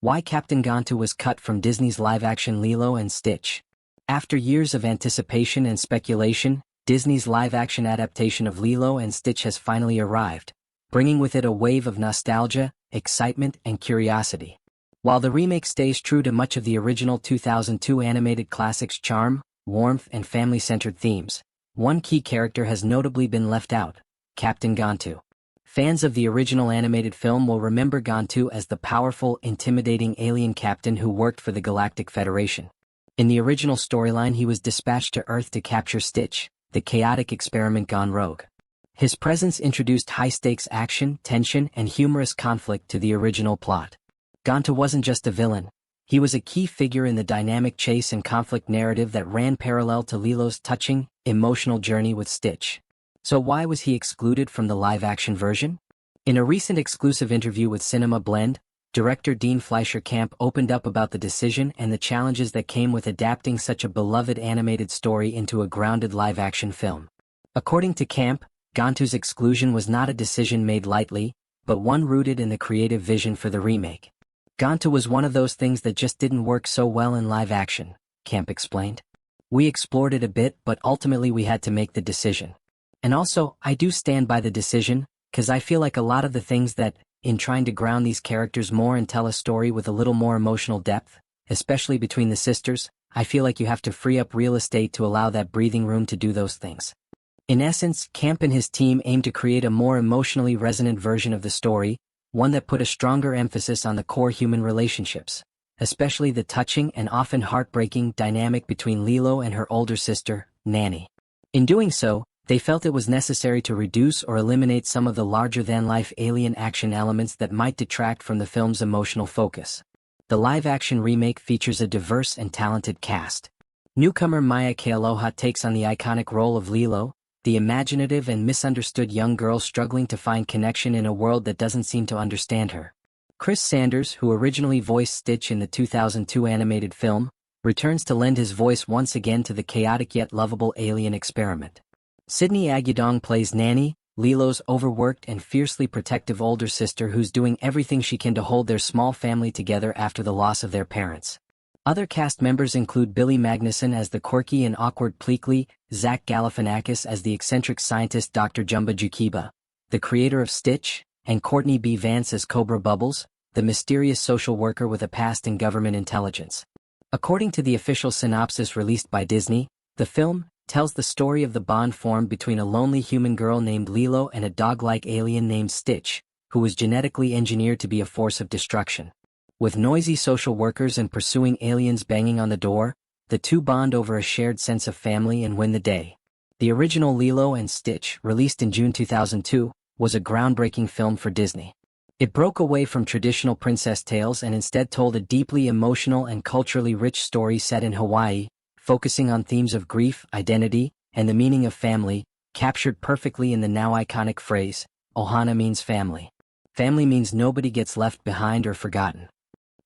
Why Captain Gantu was cut from Disney's live-action Lilo and Stitch. After years of anticipation and speculation, Disney's live-action adaptation of Lilo and Stitch has finally arrived, bringing with it a wave of nostalgia, excitement, and curiosity. While the remake stays true to much of the original 2002 animated classic's charm, warmth, and family-centered themes, one key character has notably been left out: Captain Gantu. Fans of the original animated film will remember Gantu as the powerful, intimidating alien captain who worked for the Galactic Federation. In the original storyline, he was dispatched to Earth to capture Stitch, the chaotic experiment gone rogue. His presence introduced high-stakes action, tension, and humorous conflict to the original plot. Gantu wasn't just a villain. He was a key figure in the dynamic chase and conflict narrative that ran parallel to Lilo's touching, emotional journey with Stitch. So why was he excluded from the live-action version? In a recent exclusive interview with Cinema Blend, director Dean Fleischer Camp opened up about the decision and the challenges that came with adapting such a beloved animated story into a grounded live-action film. According to Camp, Gantu's exclusion was not a decision made lightly, but one rooted in the creative vision for the remake. Gantu was one of those things that just didn't work so well in live-action, Camp explained. We explored it a bit, but ultimately we had to make the decision. And also, I do stand by the decision, 'cause I feel like a lot of the things that, in trying to ground these characters more and tell a story with a little more emotional depth, especially between the sisters, I feel like you have to free up real estate to allow that breathing room to do those things. In essence, Camp and his team aimed to create a more emotionally resonant version of the story, one that put a stronger emphasis on the core human relationships, especially the touching and often heartbreaking dynamic between Lilo and her older sister, Nani. In doing so, they felt it was necessary to reduce or eliminate some of the larger-than-life alien action elements that might detract from the film's emotional focus. The live-action remake features a diverse and talented cast. Newcomer Maia Kealoha takes on the iconic role of Lilo, the imaginative and misunderstood young girl struggling to find connection in a world that doesn't seem to understand her. Chris Sanders, who originally voiced Stitch in the 2002 animated film, returns to lend his voice once again to the chaotic yet lovable alien experiment. Sydney Agudong plays Nani, Lilo's overworked and fiercely protective older sister who's doing everything she can to hold their small family together after the loss of their parents. Other cast members include Billy Magnussen as the quirky and awkward Pleakley, Zach Galifianakis as the eccentric scientist Dr. Jumba Jukiba, the creator of Stitch, and Courtney B. Vance as Cobra Bubbles, the mysterious social worker with a past in government intelligence. According to the official synopsis released by Disney, the film tells the story of the bond formed between a lonely human girl named Lilo and a dog-like alien named Stitch, who was genetically engineered to be a force of destruction. With noisy social workers and pursuing aliens banging on the door, the two bond over a shared sense of family and win the day. The original Lilo and Stitch, released in June 2002, was a groundbreaking film for Disney. It broke away from traditional princess tales and instead told a deeply emotional and culturally rich story set in Hawaii, focusing on themes of grief, identity, and the meaning of family, captured perfectly in the now iconic phrase, ʻohana means family. Family means nobody gets left behind or forgotten.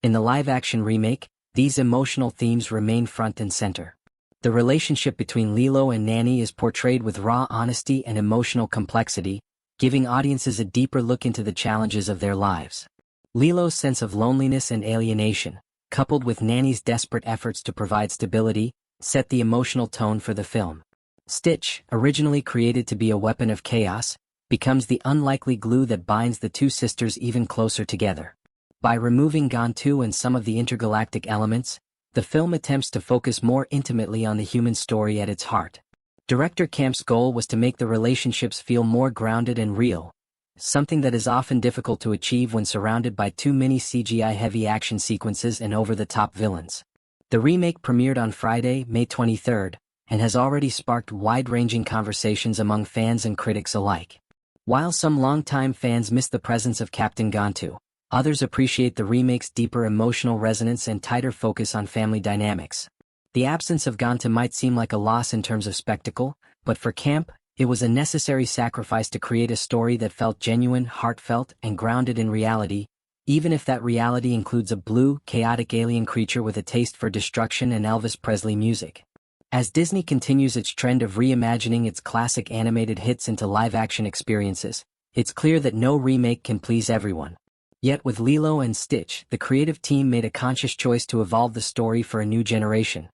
In the live-action remake, these emotional themes remain front and center. The relationship between Lilo and Nani is portrayed with raw honesty and emotional complexity, giving audiences a deeper look into the challenges of their lives. Lilo's sense of loneliness and alienation, coupled with Nani's desperate efforts to provide stability, set the emotional tone for the film. Stitch, originally created to be a weapon of chaos, becomes the unlikely glue that binds the two sisters even closer together. By removing Gantu and some of the intergalactic elements, the film attempts to focus more intimately on the human story at its heart. Director Camp's goal was to make the relationships feel more grounded and real, something that is often difficult to achieve when surrounded by too many CGI-heavy action sequences and over-the-top villains. The remake premiered on Friday, May 23rd, and has already sparked wide-ranging conversations among fans and critics alike. While some longtime fans miss the presence of Captain Gantu, others appreciate the remake's deeper emotional resonance and tighter focus on family dynamics. The absence of Gantu might seem like a loss in terms of spectacle, but for Camp, it was a necessary sacrifice to create a story that felt genuine, heartfelt, and grounded in reality, even if that reality includes a blue, chaotic alien creature with a taste for destruction and Elvis Presley music. As Disney continues its trend of reimagining its classic animated hits into live-action experiences, it's clear that no remake can please everyone. Yet with Lilo and Stitch, the creative team made a conscious choice to evolve the story for a new generation.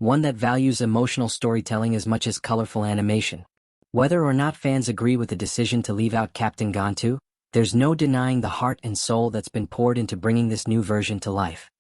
One that values emotional storytelling as much as colorful animation. Whether or not fans agree with the decision to leave out Captain Gantu, there's no denying the heart and soul that's been poured into bringing this new version to life.